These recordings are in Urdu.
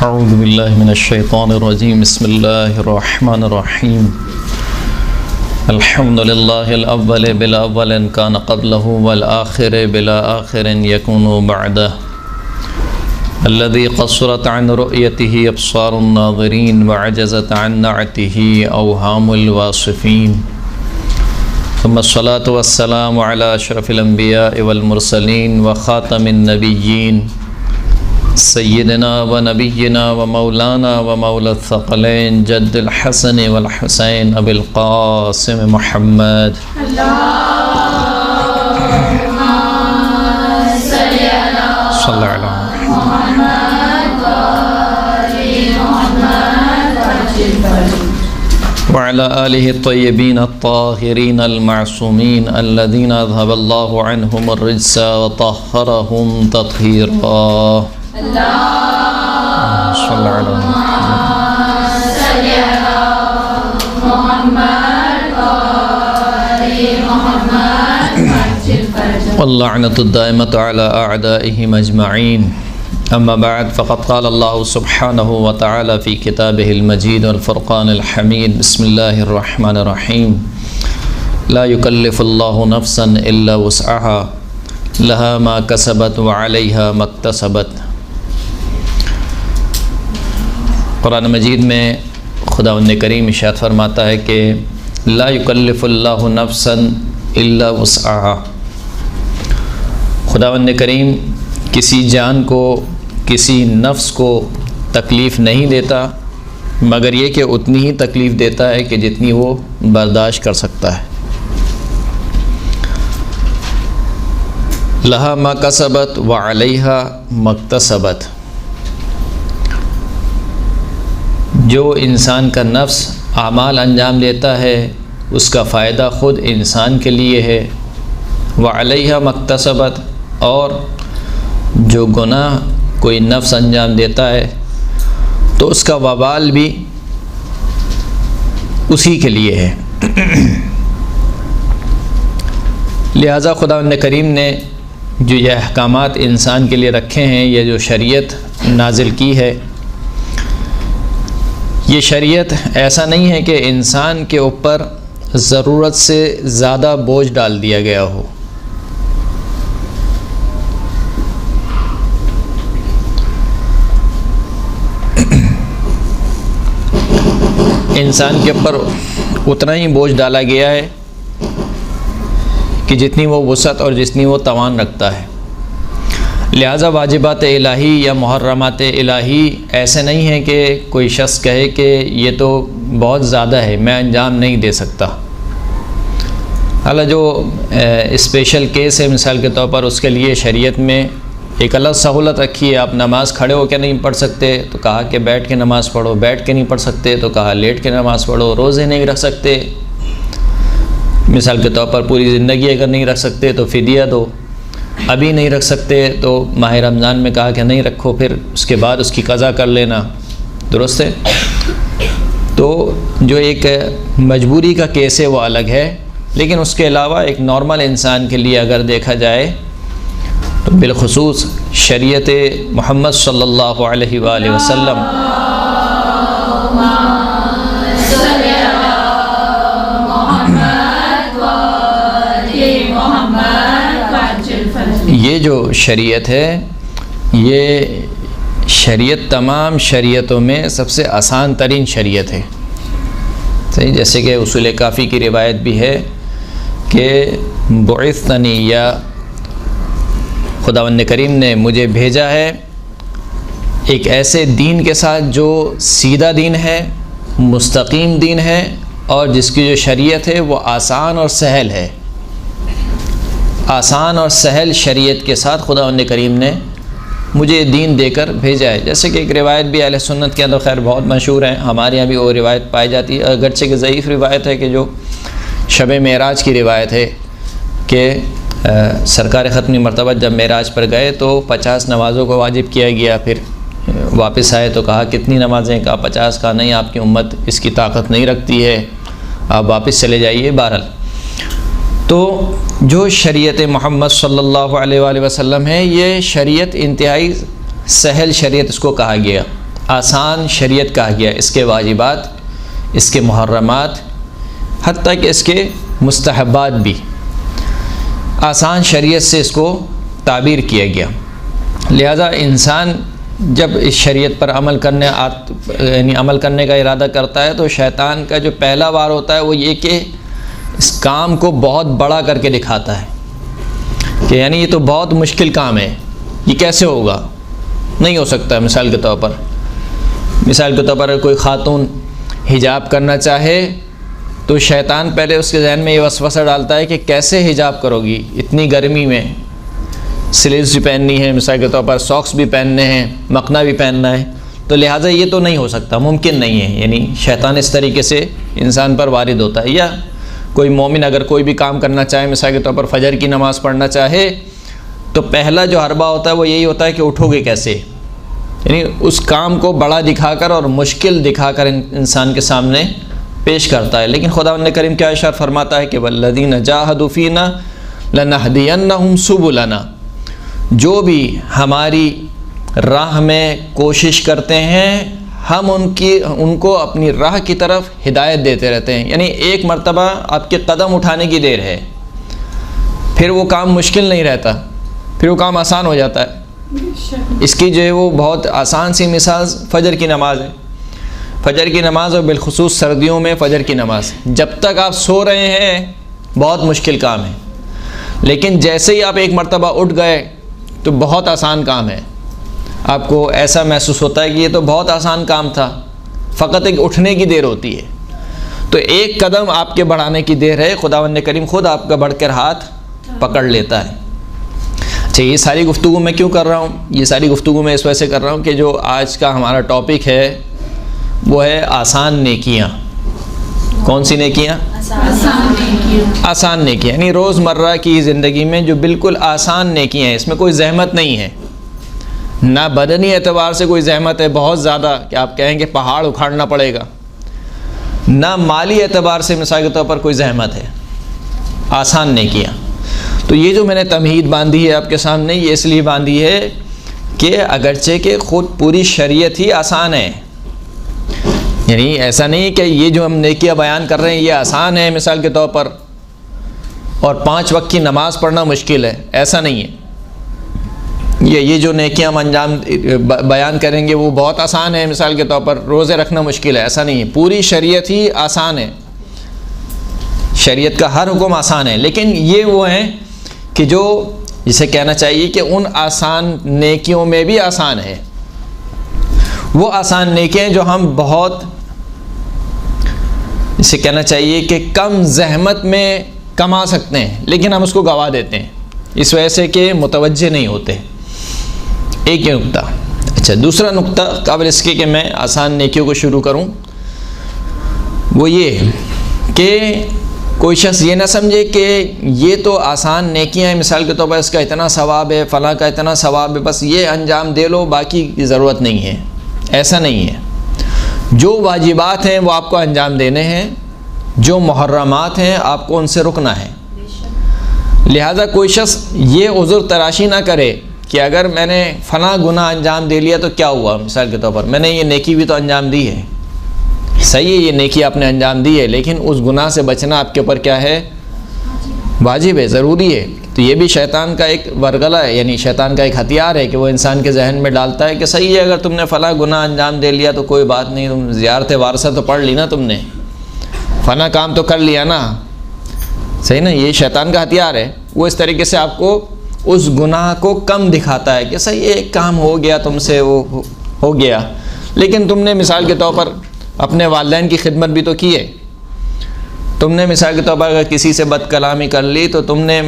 اعوذ باللہ من الشیطان الرجیم بسم اللہ الرحمن الرحیم الحمد للہ الاول بلا اول کان قبلہ والآخر بلا آخر یکون بعدہ الذي قصرت عن رؤيته ابصار الناظرین وعجزت عن نعته اوهام الواصفین ثم الصلاة والسلام على اشرف الانبیاء والمرسلین وخاتم النبیین سیدنا و نبینا و مولانا و مولا الثقلین جد الحسن والحسین ابی القاسم محمد صلی اللہ وعلى آلہ الطیبین الطاہرین المعصومین الذین اذهب اللہ عنہم الرجس وطہرہم تطہیرا صلی اللہ واللعنۃ الدائمۃ علی اعدائہم اجمعین اما بعد فقد قال اللہ سبحانہ وتعالی فی کتابہ المجید والفرقان الحمید بسم اللہ الرحمن الرحیم لا یکلف اللہ نفسا الا وسعها لها ما کسبت وعلیہا ما اکتسبت۔ قرآن مجید میں خداوند کریم ارشاد فرماتا ہے کہ لا یکلف اللہ نفسا الا وسعها، خداوند کریم کسی جان کو، کسی نفس کو تکلیف نہیں دیتا مگر یہ کہ اتنی ہی تکلیف دیتا ہے کہ جتنی وہ برداشت کر سکتا ہے۔ لہا ما کسبت وعلیہا ما اکتسبت، جو انسان کا نفس اعمال انجام دیتا ہے اس کا فائدہ خود انسان کے لیے ہے، وعلیہا ما اکتسبت، اور جو گناہ کوئی نفس انجام دیتا ہے تو اس کا وبال بھی اسی کے لیے ہے۔ لہٰذا خداوند کریم نے جو یہ احکامات انسان کے لیے رکھے ہیں، یہ جو شریعت نازل کی ہے، یہ شریعت ایسا نہیں ہے کہ انسان کے اوپر ضرورت سے زیادہ بوجھ ڈال دیا گیا ہو۔ انسان کے اوپر اتنا ہی بوجھ ڈالا گیا ہے کہ جتنی وہ وسعت اور جتنی وہ توان رکھتا ہے۔ لہٰذا واجبات الہی یا محرمات الہی ایسے نہیں ہیں کہ کوئی شخص کہے کہ یہ تو بہت زیادہ ہے، میں انجام نہیں دے سکتا۔ حالانکہ جو اسپیشل کیس ہے مثال کے طور پر، اس کے لیے شریعت میں ایک الگ سہولت رکھی ہے۔ آپ نماز کھڑے ہو کے نہیں پڑھ سکتے تو کہا کہ بیٹھ کے نماز پڑھو، بیٹھ کے نہیں پڑھ سکتے تو کہا لیٹ کے نماز پڑھو، روزے نہیں رکھ سکتے مثال کے طور پر پوری زندگی اگر نہیں رکھ سکتے تو فدیہ دو، ابھی نہیں رکھ سکتے تو ماہ رمضان میں کہا کہ نہیں رکھو، پھر اس کے بعد اس کی قضا کر لینا، درست ہے۔ تو جو ایک مجبوری کا کیس ہے وہ الگ ہے، لیکن اس کے علاوہ ایک نارمل انسان کے لیے اگر دیکھا جائے تو بالخصوص شریعت محمد صلی اللہ علیہ وآلہ وسلم یہ جو شریعت ہے، یہ شریعت تمام شریعتوں میں سب سے آسان ترین شریعت ہے، صحیح۔ جیسے کہ اصول کافی کی روایت بھی ہے کہ بعثنی، یا خداوند کریم نے مجھے بھیجا ہے ایک ایسے دین کے ساتھ جو سیدھا دین ہے، مستقیم دین ہے، اور جس کی جو شریعت ہے وہ آسان اور سہل ہے۔ آسان اور سہل شریعت کے ساتھ خداوند کریم نے مجھے دین دے کر بھیجا ہے۔ جیسے کہ ایک روایت بھی اہل سنت کے اندر خیر بہت مشہور ہے، ہمارے یہاں بھی وہ روایت پائی جاتی ہے، اگرچہ کہ ضعیف روایت ہے، کہ جو شب معراج کی روایت ہے کہ سرکار ختمی مرتبہ جب معراج پر گئے تو 50 نمازوں کو واجب کیا گیا، پھر واپس آئے تو کہا کتنی نمازیں، کہا 50، کہا نہیں آپ کی امت اس کی طاقت نہیں رکھتی ہے، آپ واپس چلے جائیے۔ بہرحال تو جو شریعت محمد صلی اللہ علیہ وآلہ وسلم ہے، یہ شریعت انتہائی سہل شریعت اس کو کہا گیا، آسان شریعت کہا گیا، اس کے واجبات، اس کے محرمات، حتیٰ کہ اس کے مستحبات بھی آسان شریعت سے اس کو تعبیر کیا گیا۔ لہذا انسان جب اس شریعت پر عمل کرنے کا ارادہ کرتا ہے تو شیطان کا جو پہلا وار ہوتا ہے وہ یہ کہ اس کام کو بہت بڑا کر کے دکھاتا ہے کہ یعنی یہ تو بہت مشکل کام ہے، یہ کیسے ہوگا، نہیں ہو سکتا۔ مثال کے طور پر کوئی خاتون حجاب کرنا چاہے تو شیطان پہلے اس کے ذہن میں یہ وسوسہ ڈالتا ہے کہ کیسے حجاب کرو گی اتنی گرمی میں، سلیوز بھی پہننی ہے، مثال کے طور پر ساکس بھی پہننے ہیں، مکنا بھی پہننا ہے، تو لہٰذا یہ تو نہیں ہو سکتا، ممکن نہیں ہے۔ یعنی شیطان اس طریقے سے انسان پر وارد ہوتا ہے۔ یا کوئی مومن اگر کوئی بھی کام کرنا چاہے، مثال کے طور پر فجر کی نماز پڑھنا چاہے، تو پہلا جو حربہ ہوتا ہے وہ یہی ہوتا ہے کہ اٹھو گے کیسے، یعنی اس کام کو بڑا دکھا کر اور مشکل دکھا کر انسان کے سامنے پیش کرتا ہے۔ لیکن خداوند کریم کیا ارشاد فرماتا ہے کہ وَالَّذِينَ جَاهَدُوا فِينَا لَنَهْدِيَنَّهُمْ سُبُلَنَا، جو بھی ہماری راہ میں کوشش کرتے ہیں ہم ان کو اپنی راہ کی طرف ہدایت دیتے رہتے ہیں۔ یعنی ایک مرتبہ آپ کے قدم اٹھانے کی دیر ہے، پھر وہ کام مشکل نہیں رہتا، پھر وہ کام آسان ہو جاتا ہے۔ اس کی جو ہے وہ بہت آسان سی مثال فجر کی نماز ہے۔ فجر کی نماز اور بالخصوص سردیوں میں فجر کی نماز، جب تک آپ سو رہے ہیں بہت مشکل کام ہے، لیکن جیسے ہی آپ ایک مرتبہ اٹھ گئے تو بہت آسان کام ہے۔ آپ کو ایسا محسوس ہوتا ہے کہ یہ تو بہت آسان کام تھا، فقط ایک اٹھنے کی دیر ہوتی ہے۔ تو ایک قدم آپ کے بڑھانے کی دیر ہے، خداوند کریم خود آپ کا بڑھ کر ہاتھ پکڑ لیتا ہے۔ اچھا، یہ ساری گفتگو میں کیوں کر رہا ہوں؟ یہ ساری گفتگو میں اس وجہ سے کر رہا ہوں کہ جو آج کا ہمارا ٹاپک ہے وہ ہے آسان نیکیاں۔ کون سی نیکیاں؟ آسان نیکیاں، یعنی روزمرہ کی زندگی میں جو بالکل آسان نیکیاں ہیں، اس میں کوئی زحمت نہیں ہے، نہ بدنی اعتبار سے کوئی زحمت ہے بہت زیادہ کہ آپ کہیں کہ پہاڑ اکھاڑنا پڑے گا، نہ مالی اعتبار سے مثال کے طور پر کوئی زحمت ہے، آسان نیکیاں۔ تو یہ جو میں نے تمہید باندھی ہے آپ کے سامنے، یہ اس لیے باندھی ہے کہ اگرچہ کہ خود پوری شریعت ہی آسان ہے، یعنی ایسا نہیں کہ یہ جو ہم نیکیاں بیان کر رہے ہیں یہ آسان ہے مثال کے طور پر، اور 5 وقت کی نماز پڑھنا مشکل ہے، ایسا نہیں ہے۔ یہ جو نیکیاں ہم انجام بیان کریں گے وہ بہت آسان ہے، مثال کے طور پر روزے رکھنا مشکل ہے، ایسا نہیں ہے۔ پوری شریعت ہی آسان ہے، شریعت کا ہر حکم آسان ہے، لیکن یہ وہ ہیں کہ جو جسے کہنا چاہیے کہ ان آسان نیکیوں میں بھی آسان ہے، وہ آسان نیکیاں جو ہم بہت جسے کہنا چاہیے کہ کم زحمت میں کما سکتے ہیں، لیکن ہم اس کو گوا دیتے ہیں اس وجہ سے کہ متوجہ نہیں ہوتے۔ ایک یہ نقطہ۔ اچھا، دوسرا نقطہ قبل اس کے کہ میں آسان نیکیوں کو شروع کروں، وہ یہ کہ کوئی شخص یہ نہ سمجھے کہ یہ تو آسان نیکیاں ہیں، مثال کے طور پر اس کا اتنا ثواب ہے، فلاں کا اتنا ثواب ہے، بس یہ انجام دے لو، باقی کی ضرورت نہیں ہے۔ ایسا نہیں ہے، جو واجبات ہیں وہ آپ کو انجام دینے ہیں، جو محرمات ہیں آپ کو ان سے رکنا ہے۔ لہذا کوئی شخص یہ عذر تراشی نہ کرے کہ اگر میں نے فلاں گناہ انجام دے لیا تو کیا ہوا، مثال کے طور پر میں نے یہ نیکی بھی تو انجام دی ہے، صحیح ہے یہ نیکی آپ نے انجام دی ہے، لیکن اس گناہ سے بچنا آپ کے اوپر کیا ہے، واجب ہے، ضروری ہے۔ تو یہ بھی شیطان کا ایک ورگلہ ہے، یعنی شیطان کا ایک ہتھیار ہے کہ وہ انسان کے ذہن میں ڈالتا ہے کہ صحیح ہے اگر تم نے فلاں گناہ انجام دے لیا تو کوئی بات نہیں، تم زیارت وارثہ تو پڑھ لی نا، تم نے فلاں کام تو کر لیا نا، صحیح نا، یہ شیطان کا ہتھیار ہے۔ وہ اس طریقے سے آپ کو اس گناہ کو کم دکھاتا ہے کہ صحیح ایک کام ہو گیا تم سے، وہ ہو گیا، لیکن تم نے مثال کے طور پر اپنے والدین کی خدمت بھی تو کی ہے، تم نے مثال کے طور پر اگر کسی سے بد کلامی کر لی تو تم نے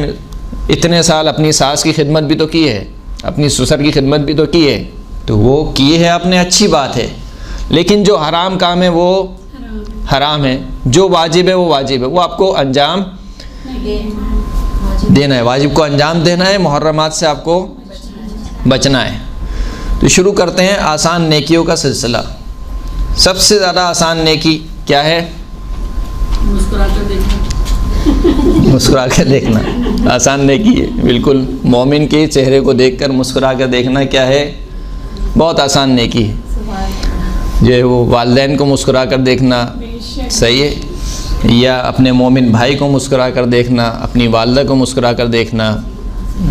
اتنے سال اپنی ساس کی خدمت بھی تو کی ہے، اپنی سسر کی خدمت بھی تو کی ہے، تو وہ کی ہے آپ نے، اچھی بات ہے، لیکن جو حرام کام ہے وہ حرام ہے، جو واجب ہے وہ واجب ہے، وہ آپ کو انجام دینا ہے، واجب کو انجام دینا ہے، محرمات سے آپ کو بچنا ہے۔ تو شروع کرتے ہیں آسان نیکیوں کا سلسلہ۔ سب سے زیادہ آسان نیکی کیا ہے؟ مسکرا کر دیکھنا آسان نیکی ہے، بالکل مومن کے چہرے کو دیکھ کر مسکرا کر دیکھنا کیا ہے، بہت آسان نیکی ہے۔ جو ہے وہ والدین کو مسکرا کر دیکھنا صحیح ہے، یا اپنے مومن بھائی کو مسکرا کر دیکھنا، اپنی والدہ کو مسکرا کر دیکھنا،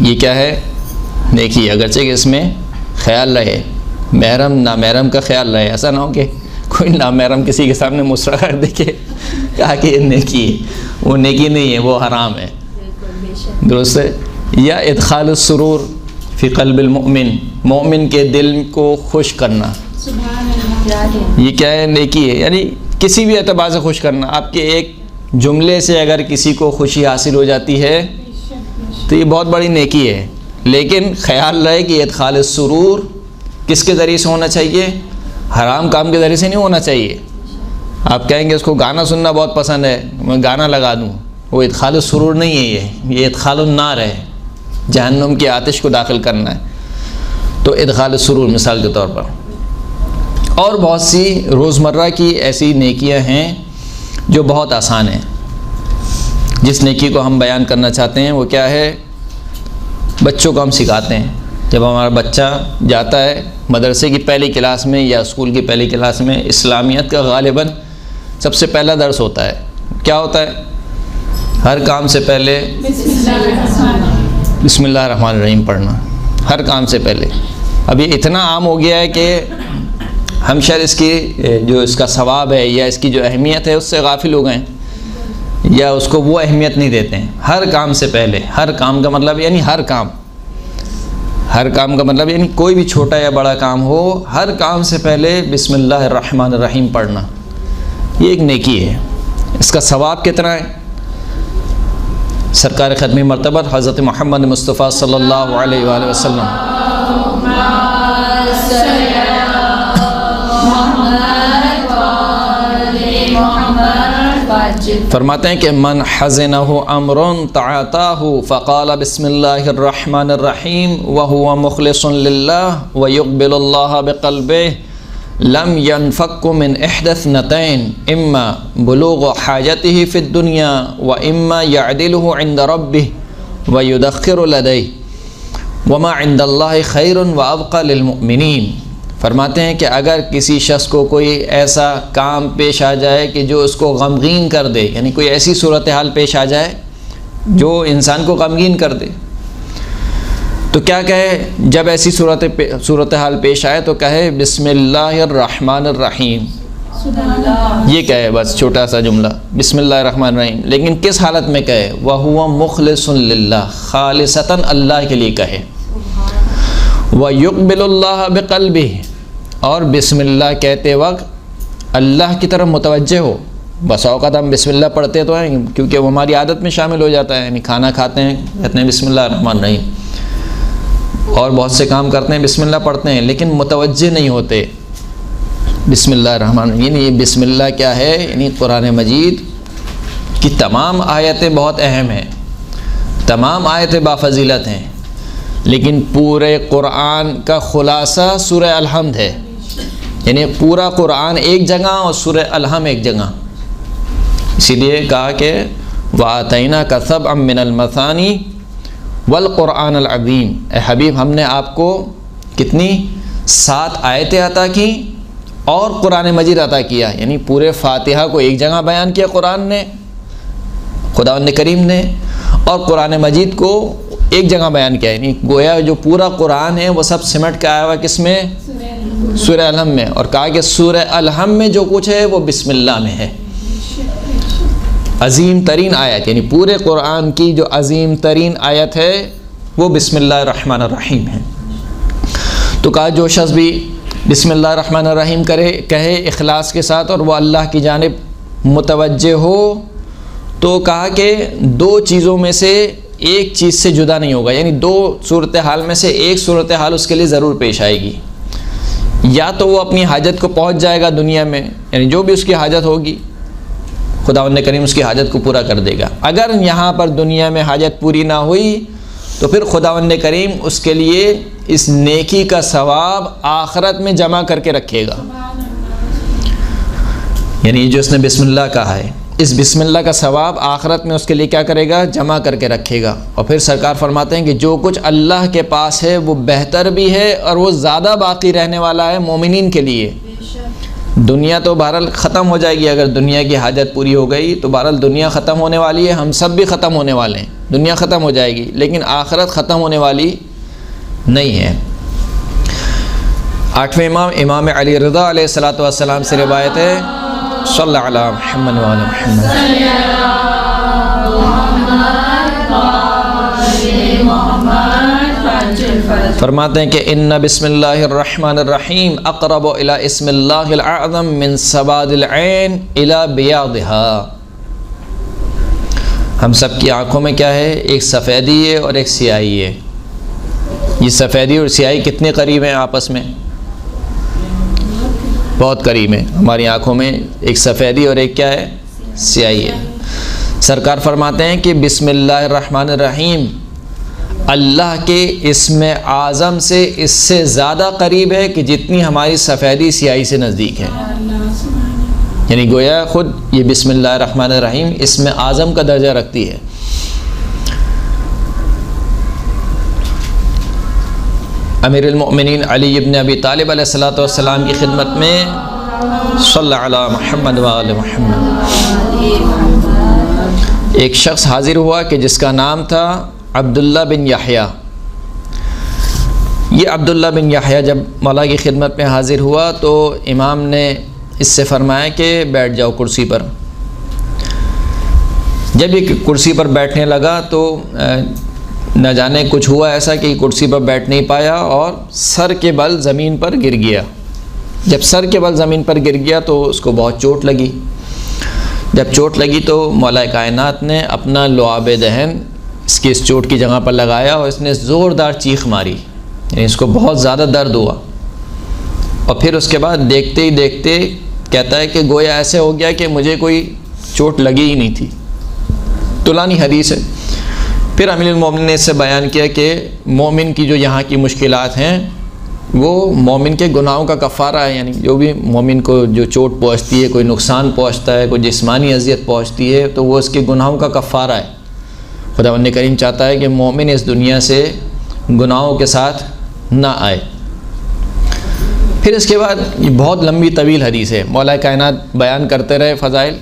یہ کیا ہے؟ نیکی، اگرچہ کہ اس میں خیال رہے، محرم نامحرم کا خیال رہے، ایسا نہ ہو کہ کوئی نامحرم کسی کے سامنے مسکرا کر دیکھے کہا کہ یہ نیکی ہے، وہ نیکی نہیں ہے، وہ حرام ہے، درست ہے۔ یا ادخال السرور فی قلب المؤمن، مومن کے دل کو خوش کرنا، یہ کیا ہے؟ نیکی ہے، یعنی کسی بھی اعتبار سے خوش کرنا۔ آپ کے ایک جملے سے اگر کسی کو خوشی حاصل ہو جاتی ہے تو یہ بہت بڑی نیکی ہے، لیکن خیال رہے کہ ادخال السرور کس کے ذریعے سے ہونا چاہیے؟ حرام کام کے ذریعے سے نہیں ہونا چاہیے۔ آپ کہیں گے اس کو گانا سننا بہت پسند ہے، میں گانا لگا دوں، وہ ادخال السرور نہیں ہے، یہ ادخال النار ہے، جہنم کی آتش کو داخل کرنا ہے۔ تو ادخال السرور مثال کے طور پر، اور بہت سی روزمرہ کی ایسی نیکیاں ہیں جو بہت آسان ہیں۔ جس نیکی کو ہم بیان کرنا چاہتے ہیں وہ کیا ہے؟ بچوں کو ہم سکھاتے ہیں۔ جب ہمارا بچہ جاتا ہے مدرسے کی پہلی کلاس میں یا اسکول کی پہلی کلاس میں، اسلامیت کا غالباً سب سے پہلا درس ہوتا ہے، کیا ہوتا ہے؟ ہر کام سے پہلے بسم اللہ الرحمن الرحیم پڑھنا، ہر کام سے پہلے۔ اب یہ اتنا عام ہو گیا ہے کہ ہم شاید اس کی جو اس کا ثواب ہے یا اس کی جو اہمیت ہے اس سے غافل ہو گئے ہیں، یا اس کو وہ اہمیت نہیں دیتے ہیں۔ ہر کام سے پہلے، ہر کام کا مطلب یعنی ہر کام کا مطلب یعنی کوئی بھی چھوٹا یا بڑا کام ہو، ہر کام سے پہلے بسم اللہ الرحمن الرحیم پڑھنا، یہ ایک نیکی ہے۔ اس کا ثواب کتنا ہے؟ سرکار ختمی مرتبہ حضرت محمد مصطفیٰ صلی اللہ علیہ وآلہ وسلم فرماتے ہیں کہ من حزنہ امر تعاطاہ فقال بسم اللہ الرحمن الرحیم وهو مخلص للہ ويقبل اللہ بقلبہ لم ينفك من احدى اثنتين اما بلوغ حاجته في الدنيا واما يعدله عند ربه ويدخر لديه وما عند الله خير وابقى للمؤمنين۔ فرماتے ہیں کہ اگر کسی شخص کو کوئی ایسا کام پیش آ جائے کہ جو اس کو غمگین کر دے، یعنی کوئی ایسی صورتحال پیش آ جائے جو انسان کو غمگین کر دے، تو کیا کہے؟ جب ایسی صورتحال پیش آئے تو کہے بسم اللہ الرحمن الرحیم، یہ کہے، بس چھوٹا سا جملہ بسم اللہ الرحمن الرحیم، لیکن کس حالت میں کہے؟ وَهُوَ مُخْلِصٌ لِلَّهِ، خالصتاً اللہ کے لیے کہے، وَيُقْبِلُ اللَّهَ بِقَلْبِهِ، اور بسم اللہ کہتے وقت اللہ کی طرف متوجہ ہو۔ بس اوقات ہم بسم اللہ پڑھتے تو ہیں کیونکہ وہ ہماری عادت میں شامل ہو جاتا ہے، یعنی کھانا کھاتے ہیں کہتے ہیں بسم اللہ الرحمن الرحیم، اور بہت سے کام کرتے ہیں بسم اللہ پڑھتے ہیں، لیکن متوجہ نہیں ہوتے بسم اللہ الرحمن الرحیم۔ یعنی یہ بسم اللہ کیا ہے؟ یعنی قرآن مجید کی تمام آیتیں بہت اہم ہیں، تمام آیتیں بافضیلت ہیں، لیکن پورے قرآن کا خلاصہ سورہ الحمد ہے، یعنی پورا قرآن ایک جگہ اور سورہ الحمد ایک جگہ، اسی لیے کہا کہ وَآتَيْنَاكَ سَبْعًا مِّنَ الْمَثَانِي وَالْقُرْآنَ الْعَظِيمِ، اے حبیب ہم نے آپ کو کتنی 7 آیتیں عطا کی اور قرآن مجید عطا کیا، یعنی پورے فاتحہ کو ایک جگہ بیان کیا قرآن نے، خداوند کریم نے، اور قرآن مجید کو ایک جگہ بیان کیا، یعنی گویا جو پورا قرآن ہے وہ سب سمٹ کے آیا ہوا کس میں؟ سورہ الحمد میں، اور کہا کہ سورہ الحمد میں جو کچھ ہے وہ بسم اللہ میں ہے۔ عظیم ترین آیت، یعنی پورے قرآن کی جو عظیم ترین آیت ہے وہ بسم اللہ الرحمن الرحیم ہے۔ تو کہا جو شخص بھی بسم اللہ الرحمن الرحیم کہے اخلاص کے ساتھ اور وہ اللہ کی جانب متوجہ ہو، تو کہا کہ 2 چیزوں میں سے ایک چیز سے جدا نہیں ہوگا، یعنی 2 صورتحال میں سے ایک صورتحال اس کے لیے ضرور پیش آئے گی، یا تو وہ اپنی حاجت کو پہنچ جائے گا دنیا میں، یعنی جو بھی اس کی حاجت ہوگی خداوند کریم اس کی حاجت کو پورا کر دے گا۔ اگر یہاں پر دنیا میں حاجت پوری نہ ہوئی تو پھر خداوند کریم اس کے لیے اس نیکی کا ثواب آخرت میں جمع کر کے رکھے گا، یعنی جو اس نے بسم اللہ کہا ہے اس بسم اللہ کا ثواب آخرت میں اس کے لیے کیا کرے گا؟ جمع کر کے رکھے گا۔ اور پھر سرکار فرماتے ہیں کہ جو کچھ اللہ کے پاس ہے وہ بہتر بھی ہے اور وہ زیادہ باقی رہنے والا ہے مومنین کے لیے، دنیا تو بہرحال ختم ہو جائے گی، اگر دنیا کی حاجت پوری ہو گئی تو بہرحال دنیا ختم ہونے والی ہے، ہم سب بھی ختم ہونے والے ہیں، دنیا ختم ہو جائے گی، لیکن آخرت ختم ہونے والی نہیں ہے۔ 8ویں امام امام علی رضا علیہ الصلوۃ والسلام سے روایت ہے، صلی اللہ علیہ محمد وعلی محمد، فرماتے ہیں کہ ان بسم اللہ الرحمن الرحیم اقرب الی اسم اللہ الاعظم من سواد العین الی بیاضها۔ ہم سب کی آنکھوں میں کیا ہے؟ ایک سفیدی ہے اور ایک سیاہی ہے۔ یہ سفیدی اور سیاہی کتنے قریب ہیں آپس میں؟ بہت قریب ہیں۔ ہماری آنکھوں میں ایک سفیدی اور ایک کیا ہے؟ سیاہی ہے۔ سرکار فرماتے ہیں کہ بسم اللہ الرحمن الرحیم اللہ کے اسم اعظم سے اس سے زیادہ قریب ہے کہ جتنی ہماری سفیدی سیاہی سے نزدیک ہے۔ یعنی گویا خود یہ بسم اللہ الرحمن الرحیم اسم اعظم کا درجہ رکھتی ہے۔ امیر المؤمنین علی ابن ابی طالب علیہ الصلوۃ والسلام کی خدمت میں صلی اللہ علیہ محمد وآل محمد، ایک شخص حاضر ہوا کہ جس کا نام تھا عبداللہ بن یحییٰ۔ یہ عبداللہ بن یحییٰ جب مولا کی خدمت میں حاضر ہوا تو امام نے اس سے فرمایا کہ بیٹھ جاؤ کرسی پر۔ جب یہ کرسی پر بیٹھنے لگا تو نہ جانے کچھ ہوا ایسا کہ کرسی پر بیٹھ نہیں پایا اور سر کے بل زمین پر گر گیا۔ جب سر کے بل زمین پر گر گیا تو اس کو بہت چوٹ لگی۔ جب چوٹ لگی تو مولا کائنات نے اپنا لعاب دہن اس چوٹ کی جگہ پر لگایا اور اس نے زوردار چیخ ماری، یعنی اس کو بہت زیادہ درد ہوا۔ اور پھر اس کے بعد دیکھتے ہی دیکھتے کہتا ہے کہ گویا ایسے ہو گیا کہ مجھے کوئی چوٹ لگی ہی نہیں تھی۔ طولانی حدیث ہے۔ پھر امیر المومنین نے اس سے بیان کیا کہ مومن کی جو یہاں کی مشکلات ہیں وہ مومن کے گناہوں کا کفارہ ہے، یعنی جو بھی مومن کو جو چوٹ پہنچتی ہے، کوئی نقصان پہنچتا ہے، کوئی جسمانی اذیت پہنچتی ہے تو وہ اس کے گناہوں کا کفارہ ہے۔ خداوند کریم چاہتا ہے کہ مومن اس دنیا سے گناہوں کے ساتھ نہ آئے۔ پھر اس کے بعد یہ بہت لمبی طویل حدیث ہے، مولا کائنات بیان کرتے رہے فضائل۔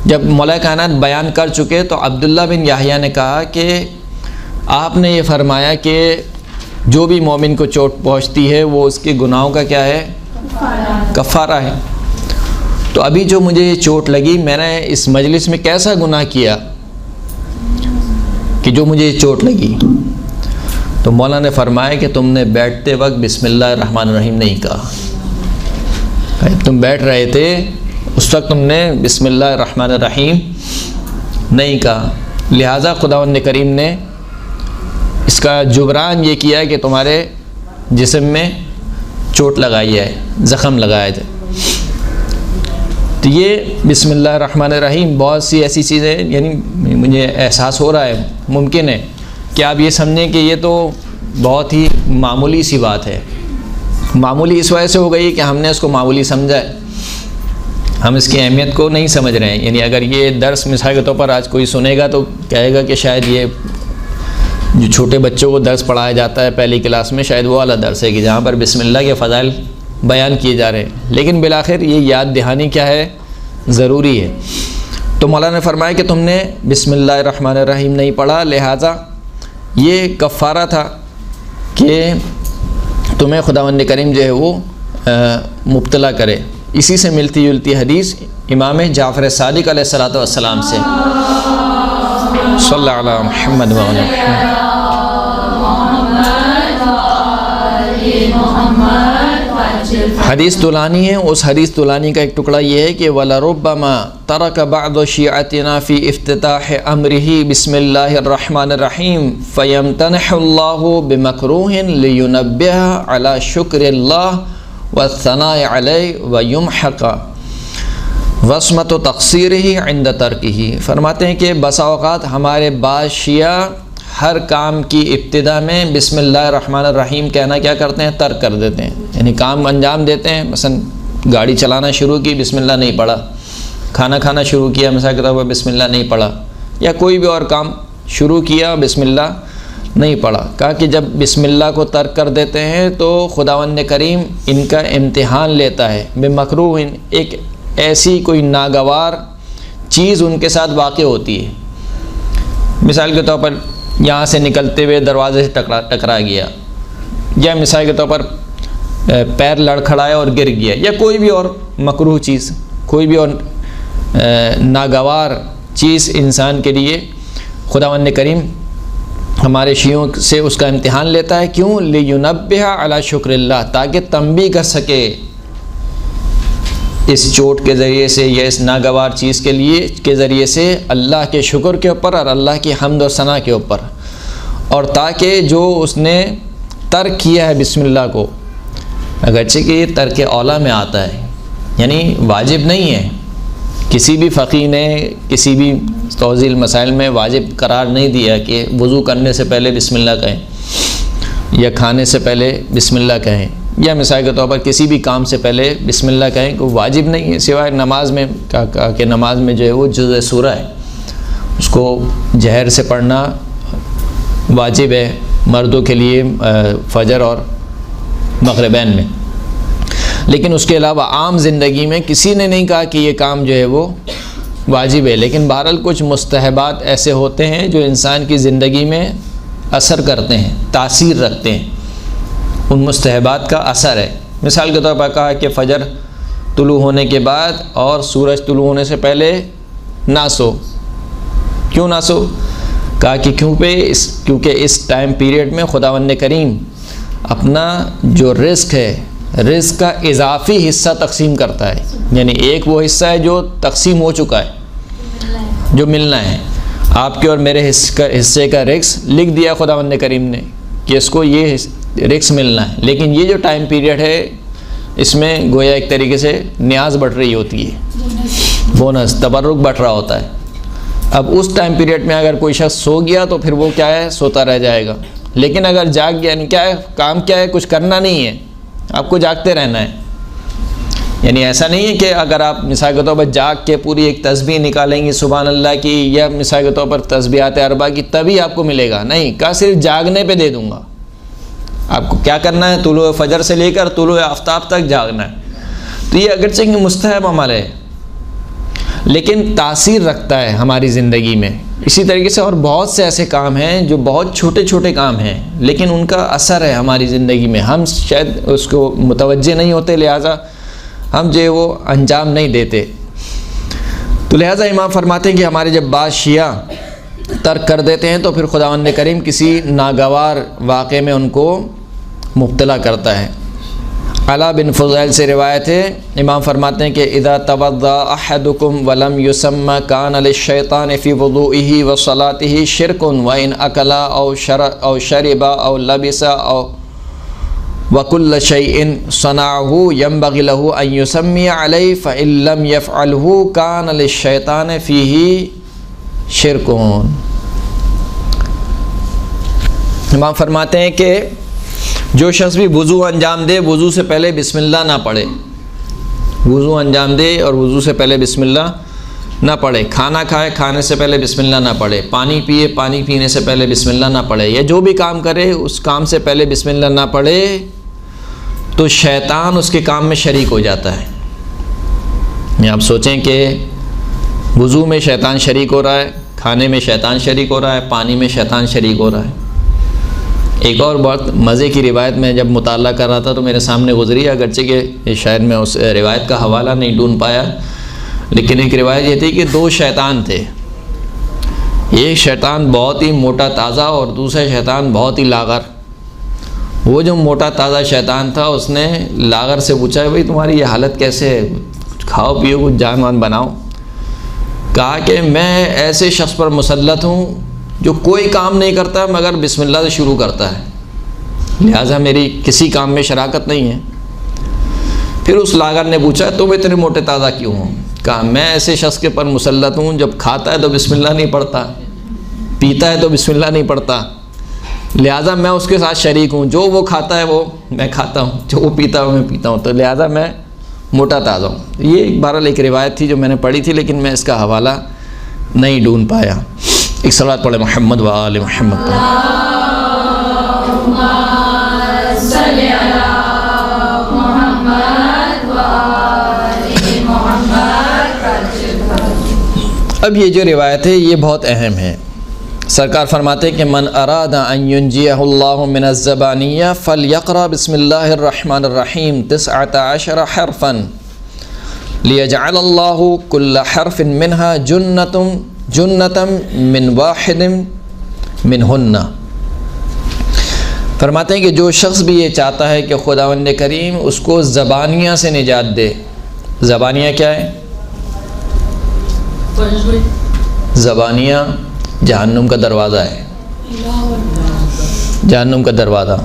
جب مولا کائنات بیان کر چکے تو عبداللہ بن یحییٰ نے کہا کہ آپ نے یہ فرمایا کہ جو بھی مومن کو چوٹ پہنچتی ہے وہ اس کے گناہوں کا کیا ہے؟ کفارہ ہے۔ تو ابھی جو مجھے یہ چوٹ لگی میں نے اس مجلس میں کیسا گناہ کیا کہ جو مجھے چوٹ لگی؟ تو مولا نے فرمایا کہ تم نے بیٹھتے وقت بسم اللہ الرحمن الرحیم نہیں کہا۔ تم بیٹھ رہے تھے اس وقت تم نے بسم اللہ الرحمن الرحیم نہیں کہا، لہٰذا خداوند کریم نے اس کا جبران یہ کیا ہے کہ تمہارے جسم میں چوٹ لگائی ہے، زخم لگایا جائے۔ تو یہ بسم اللہ الرحمن الرحیم بہت سی ایسی چیزیں، یعنی مجھے احساس ہو رہا ہے، ممکن ہے کہ آپ یہ سمجھیں کہ یہ تو بہت ہی معمولی سی بات ہے۔ معمولی اس وجہ سے ہو گئی کہ ہم نے اس کو معمولی سمجھا ہے، ہم اس کی اہمیت کو نہیں سمجھ رہے ہیں۔ یعنی اگر یہ درس مثال کے طور پر آج کوئی سنے گا تو کہے گا کہ شاید یہ جو چھوٹے بچوں کو درس پڑھایا جاتا ہے پہلی کلاس میں، شاید وہ والا درس ہے کہ جہاں پر بسم اللہ کے فضائل بیان کیے جا رہے ہیں، لیکن بالآخر یہ یاد دہانی کیا ہے؟ ضروری ہے۔ تو مولانا نے فرمایا کہ تم نے بسم اللہ الرحمن الرحیم نہیں پڑھا، لہٰذا یہ کفارہ تھا کہ تمہیں خداوند کریم جو ہے وہ مبتلا کرے۔ اسی سے ملتی جلتی حدیث امام جعفر صادق علیہ الصلوۃ والسلام سے، صلی اللہ علیہ محمد وعلی محمد۔ حدیث طولانی ہے، اس حدیث طولانی کا ایک ٹکڑا یہ ہے کہ وَلَرُبَّمَا تَرَكَ بَعْضُ شِيعَتِنَا فِي افتتاح أَمْرِهِ بسم اللہ الرحمن الرحیم فَيَمْتَنِحُ اللَّهُ بِمَكْرُوهٍ لِيُنَبِّهَ عَلَى شُكْرِ اللَّهِ وَالثَّنَاءِ عَلَيْهِ وَيُمْحَقَ وَصْمَةُ تَقْصِيرِهِ عِنْدَ تَرْكِهِ۔ فرماتے ہیں کہ بسا اوقات ہمارے بعض شیعہ ہر کام کی ابتدا میں بسم اللہ الرحمن الرحیم کہنا کیا کرتے ہیں؟ ترک کر دیتے ہیں، یعنی کام انجام دیتے ہیں۔ مثلا گاڑی چلانا شروع کی، بسم اللہ نہیں پڑھا، کھانا کھانا شروع کیا، مثال کے طور پر بسم اللہ نہیں پڑھا، یا کوئی بھی اور کام شروع کیا بسم اللہ نہیں پڑھا۔ کہا کہ جب بسم اللہ کو ترک کر دیتے ہیں تو خداوند کریم ان کا امتحان لیتا ہے، بمکروہ، ایک ایسی کوئی ناگوار چیز ان کے ساتھ واقع ہوتی ہے۔ مثال کے طور پر یہاں سے نکلتے ہوئے دروازے سے ٹکرا گیا، یا مثال کے طور پر پیر لڑکھڑایا اور گر گیا، یا کوئی بھی اور مکروہ چیز، کوئی بھی اور ناگوار چیز انسان کے لیے خداوند کریم ہمارے شیعوں سے اس کا امتحان لیتا ہے۔ کیوں؟ لِيُنَبِّهَ عَلَى شُكْرِ اللَّهِ، تاکہ تنبیہ کر سکے اس چوٹ کے ذریعے سے یا اس ناگوار چیز کے ذریعے سے اللہ کے شکر کے اوپر اور اللہ کی حمد و ثنا کے اوپر، اور تاکہ جو اس نے ترک کیا ہے بسم اللہ کو، اگرچہ کہ یہ ترک اولا میں آتا ہے، یعنی واجب نہیں ہے، کسی بھی فقیہ نے کسی بھی توضیح المسائل میں واجب قرار نہیں دیا کہ وضو کرنے سے پہلے بسم اللہ کہیں یا کھانے سے پہلے بسم اللہ کہیں، یا مثال کے طور پر کسی بھی کام سے پہلے بسم اللہ کہیں، کوئی واجب نہیں ہے، سوائے نماز میں کہا کہ نماز میں جو ہے وہ جزء سورہ ہے، اس کو جہر سے پڑھنا واجب ہے مردوں کے لیے فجر اور مغربین میں، لیکن اس کے علاوہ عام زندگی میں کسی نے نہیں کہا کہ یہ کام جو ہے وہ واجب ہے۔ لیکن بہرحال کچھ مستحبات ایسے ہوتے ہیں جو انسان کی زندگی میں اثر کرتے ہیں، تاثیر رکھتے ہیں، ان مستحبات کا اثر ہے۔ مثال کے طور پر کہا کہ فجر طلوع ہونے کے بعد اور سورج طلوع ہونے سے پہلے نہ سو۔ کیوں نہ سو؟ کہا کہ کیونکہ اس ٹائم پیریڈ میں خداوند کریم اپنا جو رزق ہے، رزق کا اضافی حصہ تقسیم کرتا ہے، یعنی ایک وہ حصہ ہے جو تقسیم ہو چکا ہے، جو ملنا ہے، آپ کے اور میرے حصے کا رزق لکھ دیا خداوند کریم نے کہ اس کو یہ رزق ملنا ہے، لیکن یہ جو ٹائم پیریڈ ہے اس میں گویا ایک طریقے سے نیاز بڑھ رہی ہوتی ہے، بونس، تبرک بڑھ رہا ہوتا ہے۔ اب اس ٹائم پیریڈ میں اگر کوئی شخص سو گیا تو پھر وہ کیا ہے، سوتا رہ جائے گا، لیکن اگر جاگ گیا، یعنی کیا ہے، کام کیا ہے، کچھ کرنا نہیں ہے، آپ کو جاگتے رہنا ہے، یعنی ایسا نہیں ہے کہ اگر آپ مثال کے طور پر جاگ کے پوری ایک تسبیح نکالیں گی سبحان اللہ کی یا مثال کے طور پر تسبیحات اربع کی تبھی آپ کو ملے گا، نہیں، کہا صرف جاگنے پہ دے دوں گا۔ آپ کو کیا کرنا ہے، طلوع فجر سے لے کر طلوع آفتاب تک جاگنا ہے۔ تو یہ اگرچہ کہ مستحب عمل ہے لیکن تاثیر رکھتا ہے ہماری زندگی میں۔ اسی طریقے سے اور بہت سے ایسے کام ہیں جو بہت چھوٹے چھوٹے کام ہیں لیکن ان کا اثر ہے ہماری زندگی میں، ہم شاید اس کو متوجہ نہیں ہوتے، لہٰذا ہم جو وہ انجام نہیں دیتے۔ تو لہٰذا امام فرماتے ہیں کہ ہمارے جب بعض شیعہ ترک کر دیتے ہیں تو پھر خداوند کریم کسی ناگوار واقعے میں ان کو مبتلا کرتا ہے۔ علا بن فضیل سے روایت ہے، امام فرماتے ہیں کہ اذا توضأ احدکم ولم یسمى کان للشیطان فی وضوئه وصلاته شرک وان اکل او شرب او لبس او وكل شيء صنعه ينبغي له ان يسمي عليه فان لم يفعله كان للشيطان فيه شرك۔ امام فرماتے ہیں کہ جو شخص بھی وضو انجام دے، وضو سے پہلے بسم اللہ نہ پڑھے، وضو انجام دے اور وضو سے پہلے بسم اللہ نہ پڑھے، کھانا کھائے کھانے سے پہلے بسم اللہ نہ پڑھے، پانی پیے پانی پینے سے پہلے بسم اللہ نہ پڑھے، یا جو بھی کام کرے اس کام سے پہلے بسم اللہ نہ پڑھے تو شیطان اس کے کام میں شریک ہو جاتا ہے۔ یہ آپ سوچیں کہ وضو میں شیطان شریک ہو رہا ہے، کھانے میں شیطان شریک ہو رہا ہے، پانی میں شیطان شریک ہو رہا ہے۔ ایک اور بہت مزے کی روایت میں جب مطالعہ کر رہا تھا تو میرے سامنے گزری، اگرچہ کہ شاید میں اس روایت کا حوالہ نہیں ڈھونڈ پایا، لیکن ایک روایت یہ تھی کہ دو شیطان تھے، ایک شیطان بہت ہی موٹا تازہ اور دوسرا شیطان بہت ہی لاغر۔ وہ جو موٹا تازہ شیطان تھا اس نے لاغر سے پوچھا بھائی تمہاری یہ حالت کیسے ہے، کچھ کھاؤ پیو، کچھ جان وان بناؤ۔ کہا کہ میں ایسے شخص پر مسلط ہوں جو کوئی کام نہیں کرتا مگر بسم اللہ سے شروع کرتا ہے، لہٰذا میری کسی کام میں شراکت نہیں ہے۔ پھر اس لاغر نے پوچھا تم اتنے موٹے تازہ کیوں ہو؟ کہا میں ایسے شخص کے پر مسلط ہوں جب کھاتا ہے تو بسم اللہ نہیں پڑھتا، پیتا ہے تو بسم اللہ نہیں پڑھتا، لہٰذا میں اس کے ساتھ شریک ہوں، جو وہ کھاتا ہے وہ میں کھاتا ہوں، جو وہ پیتا ہے وہ میں پیتا ہوں، تو لہٰذا میں موٹا تازہ ہوں۔ یہ بہرحال ایک روایت تھی جو میں نے پڑھی تھی لیکن میں اس کا حوالہ نہیں ڈھونڈ پایا۔ ایک صلوات پڑھے محمد و آل محمد۔ اب یہ جو روایت ہے یہ بہت اہم ہے. سرکار فرماتے ہیں کہ من اراد ان ینجیہ اللہ من الزبانیہ فلیقرأ بسم اللہ الرحمن الرحیم 19 حرفا لیجعل اللہ کل حرف منہا جنتا من واحد منہن. فرماتے ہیں کہ جو شخص بھی یہ چاہتا ہے کہ خداوند کریم اس کو زبانیہ سے نجات دے. زبانیہ کیا ہے؟ زبانیہ جہنم کا دروازہ ہے. جہنم کا دروازہ.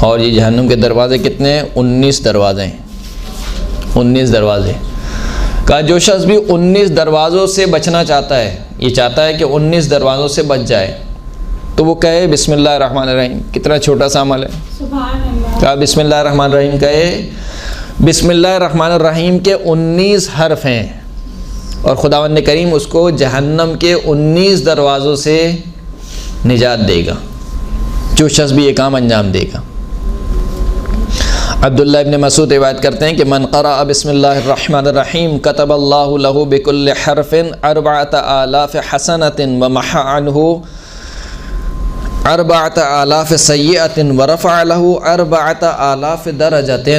اور یہ جہنم کے دروازے کتنے ہیں؟ 19 دروازے ہیں. 19 دروازے. کہا جو شخص بھی 19 دروازوں سے بچنا چاہتا ہے، یہ چاہتا ہے کہ 19 دروازوں سے بچ جائے، تو وہ کہے بسم اللہ الرحمن الرحیم. کتنا چھوٹا سا عمل ہے. سبحان اللہ. کہا بسم اللہ الرحمن الرحیم کہے. بسم اللہ الرحمن الرحیم کے 19 حرف ہیں اور خداوند کریم اس کو جہنم کے 19 دروازوں سے نجات دے گا جو شخص بھی یہ کام انجام دے گا. عبداللہ ابن مسعود روایت کرتے ہیں کہ من قرأ بسم اللہ الرحمن الرحیم کتب اللہ له بكل حرف 4000 حسنۃ ومحى عنہ 4000 سیئۃ ورفع له 4000 درجۃ.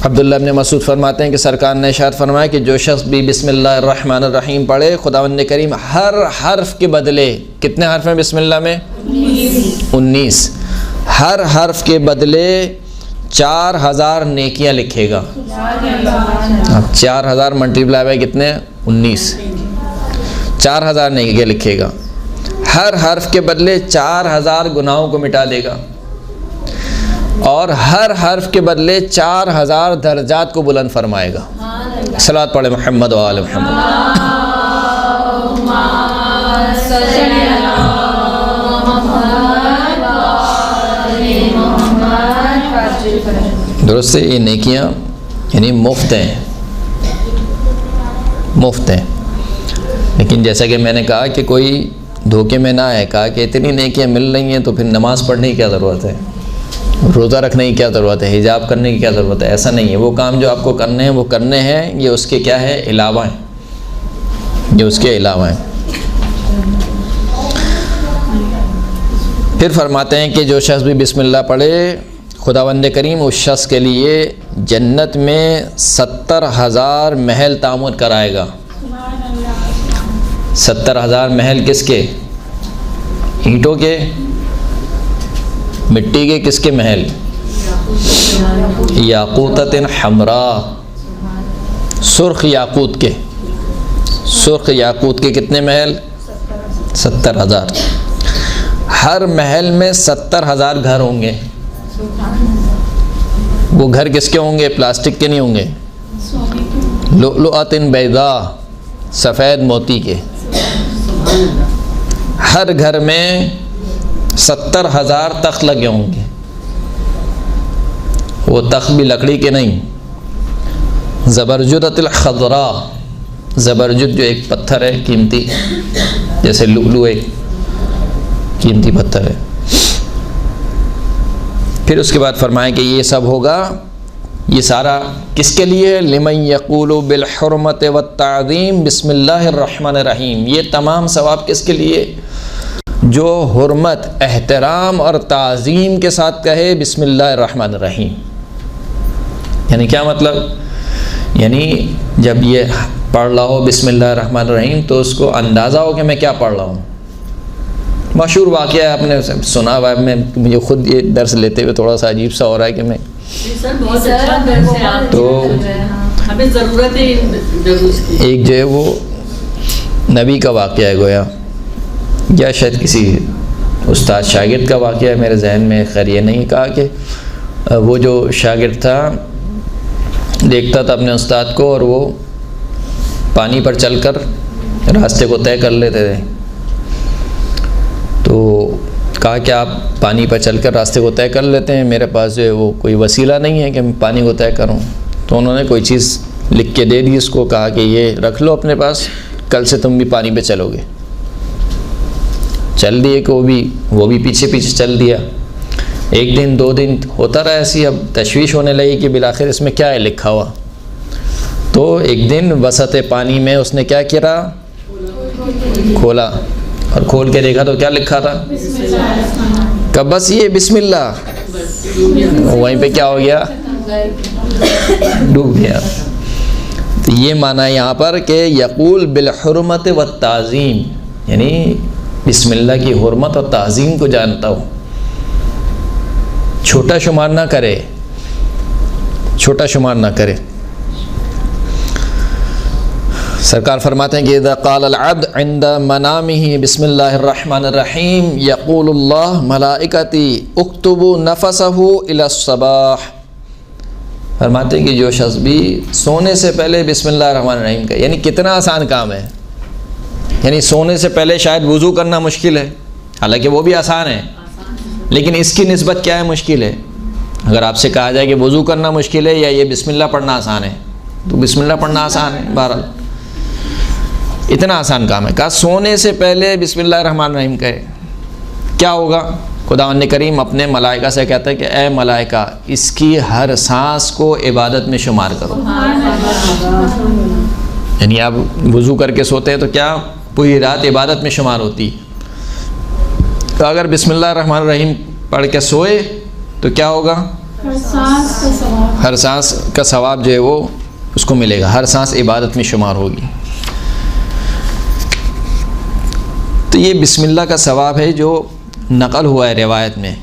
عبداللہ ابن مسعود فرماتے ہیں کہ سرکار نے ارشاد فرمایا کہ جو شخص بھی بسم اللہ الرحمن الرحیم پڑھے، خداوند کریم ہر حرف کے بدلے، کتنے حرف ہیں بسم اللہ میں؟ 19. ہر حرف کے بدلے 4000 نیکیاں لکھے گا. اب 4000 ملٹیپلائی بائی کتنے؟ 19. 4000 نیکیاں لکھے گا. ہر حرف کے بدلے 4000 گناہوں کو مٹا دے گا اور ہر حرف کے بدلے 4000 درجات کو بلند فرمائے گا. صلوات پڑھے محمد و آل محمد. درست ہے. یہ نیکیاں یعنی مفت ہیں، مفت ہیں. لیکن جیسا کہ میں نے کہا کہ کوئی دھوکے میں نہ آئے. کہا کہ اتنی نیکیاں مل رہی ہیں تو پھر نماز پڑھنے کی کیا ضرورت ہے، روزہ رکھنے کی کیا ضرورت ہے، حجاب کرنے کی کیا ضرورت ہے. ایسا نہیں ہے. وہ کام جو آپ کو کرنے ہیں وہ کرنے ہیں، یہ اس کے کیا ہے؟ علاوہ ہیں. یہ اس کے علاوہ ہیں. پھر فرماتے ہیں کہ جو شخص بھی بسم اللہ پڑھے، خداوند کریم اس شخص کے لیے جنت میں 70,000 محل تعمیر کرائے گا. 70,000 محل کس کے؟ اینٹوں کے؟ مٹی کے؟ کس کے محل؟ یاقوتۃ حمراء، سرخ یاقوت کے. سرخ یاقوت کے کتنے محل؟ 70,000. ہر محل میں 70,000 گھر ہوں گے. وہ گھر کس کے ہوں گے؟ پلاسٹک کے نہیں ہوں گے. لؤلؤۃ بیضاء، سفید موتی کے. ہر گھر میں 70,000 تخت لگے ہوں گے. وہ تخت بھی لکڑی کے نہیں. زبرجدۃ الخضراء، زبرجد جو ایک پتھر ہے قیمتی، جیسے لؤلؤ ایک قیمتی پتھر ہے. پھر اس کے بعد فرمائیں کہ یہ سب ہوگا، یہ سارا کس کے لیے؟ لمن یقول بالحرمت والتعظیم بسم اللہ الرحمن الرحیم. یہ تمام ثواب کس کے لیے؟ جو حرمت، احترام اور تعظیم کے ساتھ کہے بسم اللہ الرحمن الرحیم. یعنی کیا مطلب؟ یعنی جب یہ پڑھ رہا ہو بسم اللہ الرحمن الرحیم تو اس کو اندازہ ہو کہ میں کیا پڑھ رہا ہوں. مشہور واقعہ ہے، آپ نے سنا ہوا ہے. میں مجھے خود یہ درس لیتے ہوئے تھوڑا سا عجیب سا ہو رہا ہے کہ میں تو ہمیں ضرورت ہے ایک جو ہے وہ نبی کا واقعہ ہے گویا، یا شاید کسی استاد شاگرد کا واقعہ ہے، میرے ذہن میں. خیر یہ نہیں کہا کہ وہ جو شاگرد تھا دیکھتا تھا اپنے استاد کو اور وہ پانی پر چل کر راستے کو طے کر لیتے تھے. تو کہا کہ آپ پانی پر چل کر راستے کو طے کر لیتے ہیں، میرے پاس جو ہے وہ کوئی وسیلہ نہیں ہے کہ میں پانی کو طے کروں. تو انہوں نے کوئی چیز لکھ کے دے دی اس کو، کہا کہ یہ رکھ لو اپنے پاس، کل سے تم بھی پانی پہ چلو گے. چل دیے کہ وہ بھی پیچھے پیچھے چل دیا. ایک دن 2 دن ہوتا رہا ایسی، اب تشویش ہونے لگی کہ بالآخر اس میں کیا ہے لکھا ہوا. تو ایک دن وسط پانی میں اس نے کیا کیا، کھولا، اور کھول کے دیکھا تو کیا لکھا تھا، کہ بس یہ بسم اللہ، وہیں پہ کیا ہو گیا، ڈوب گیا. تو یہ معنی ہے یہاں پر کہ یقول بالحرمت والتعظیم، یعنی بسم اللہ کی حرمت اور تعظیم کو جانتا ہوں، چھوٹا شمار نہ کرے، چھوٹا شمار نہ کرے. سرکار فرماتے ہیں کہ اذا قال العبد عند منامه بسم اللہ الرحمن الرحیم یقول اللہ ملائکتی اکتبوا نفسه الى الصباح. فرماتے ہیں کہ جو شخص بھی سونے سے پہلے بسم اللہ الرحمن الرحیم کا، یعنی کتنا آسان کام ہے، یعنی سونے سے پہلے شاید وضو کرنا مشکل ہے، حالانکہ وہ بھی آسان ہے، لیکن اس کی نسبت کیا ہے، مشکل ہے. اگر آپ سے کہا جائے کہ وضو کرنا مشکل ہے یا یہ بسم اللہ پڑھنا آسان ہے، تو بسم اللہ پڑھنا آسان ہے. بہرحال اتنا آسان کام ہے. کہا سونے سے پہلے بسم اللہ الرحمن الرحیم کہے، کیا ہوگا؟ خداوند کریم اپنے ملائکہ سے کہتا ہے کہ اے ملائکہ، اس کی ہر سانس کو عبادت میں شمار کرو. یعنی آپ وضو کر کے سوتے ہیں تو کیا پوری رات عبادت میں شمار ہوتی ہے. تو اگر بسم اللہ الرحمن الرحیم پڑھ کے سوئے تو کیا ہوگا، ہر سانس کا ثواب جو ہے وہ اس کو ملے گا، ہر سانس عبادت میں شمار ہوگی. تو یہ بسم اللہ کا ثواب ہے جو نقل ہوا ہے روایت میں،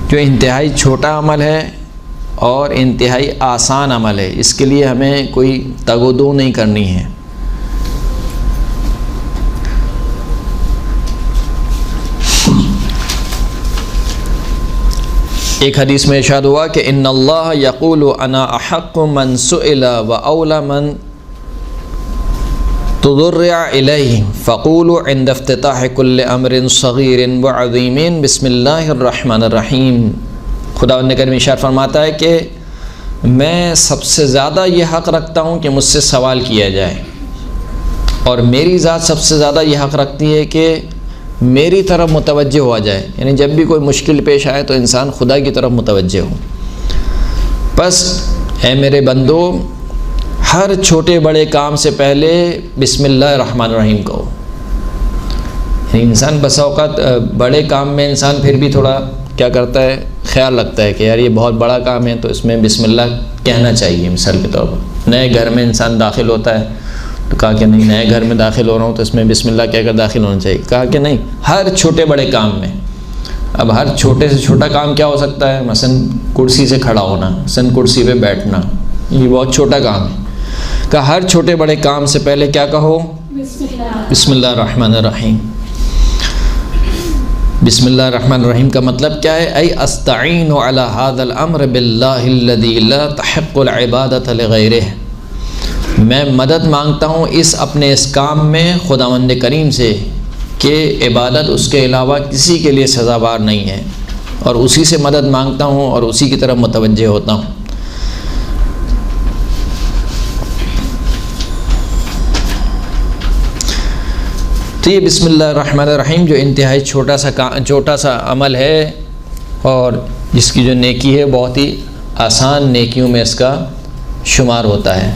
جو انتہائی چھوٹا عمل ہے اور انتہائی آسان عمل ہے. اس کے لیے ہمیں کوئی تگ و دو نہیں کرنی ہے. ایک حدیث میں ارشاد ہوا کہ ان اللہ یقول انا احق من سئل و اولا من تضرع الیہ فقولوا عند افتتاح کل امر صغیر وعظیم بسم اللہ الرحمن الرحیم. خداوند کریم ارشاد فرماتا ہے کہ میں سب سے زیادہ یہ حق رکھتا ہوں کہ مجھ سے سوال کیا جائے، اور میری ذات سب سے زیادہ یہ حق رکھتی ہے کہ میری طرف متوجہ ہوا جائے. یعنی جب بھی کوئی مشکل پیش آئے تو انسان خدا کی طرف متوجہ ہو. بس اے میرے بندو، ہر چھوٹے بڑے کام سے پہلے بسم اللہ الرحمن الرحیم کہو. یعنی انسان بسا اوقات بڑے کام میں انسان پھر بھی تھوڑا کیا کرتا ہے، خیال رکھتا ہے کہ یار یہ بہت بڑا کام ہے تو اس میں بسم اللہ کہنا چاہیے. مثال کے طور پر نئے گھر میں انسان داخل ہوتا ہے تو کہا کہ نہیں، نئے گھر میں داخل ہو رہا ہوں تو اس میں بسم اللہ کہہ کر داخل ہونا چاہیے. کہا کہ نہیں، ہر چھوٹے بڑے کام میں. اب ہر چھوٹے سے چھوٹا کام کیا ہو سکتا ہے؟ مثلا کرسی سے کھڑا ہونا، مثلا کرسی پہ بیٹھنا، یہ بہت چھوٹا کام ہے. کہ ہر چھوٹے بڑے کام سے پہلے کیا کہو، بسم اللہ الرحمن الرحیم. بسم اللہ الرحمن الرحیم کا مطلب کیا ہے؟ ای استعین علی ھذا الامر باللہ الذی لا تحق العبادۃ لغیرہ. میں مدد مانگتا ہوں اس کام میں خداوند کریم سے کہ عبادت اس کے علاوہ کسی کے لیے سزاوار نہیں ہے، اور اسی سے مدد مانگتا ہوں اور اسی کی طرف متوجہ ہوتا ہوں. تو یہ بسم اللہ الرحمن الرحیم جو انتہائی چھوٹا سا عمل ہے، اور جس کی جو نیکی ہے بہت ہی آسان نیکیوں میں اس کا شمار ہوتا ہے.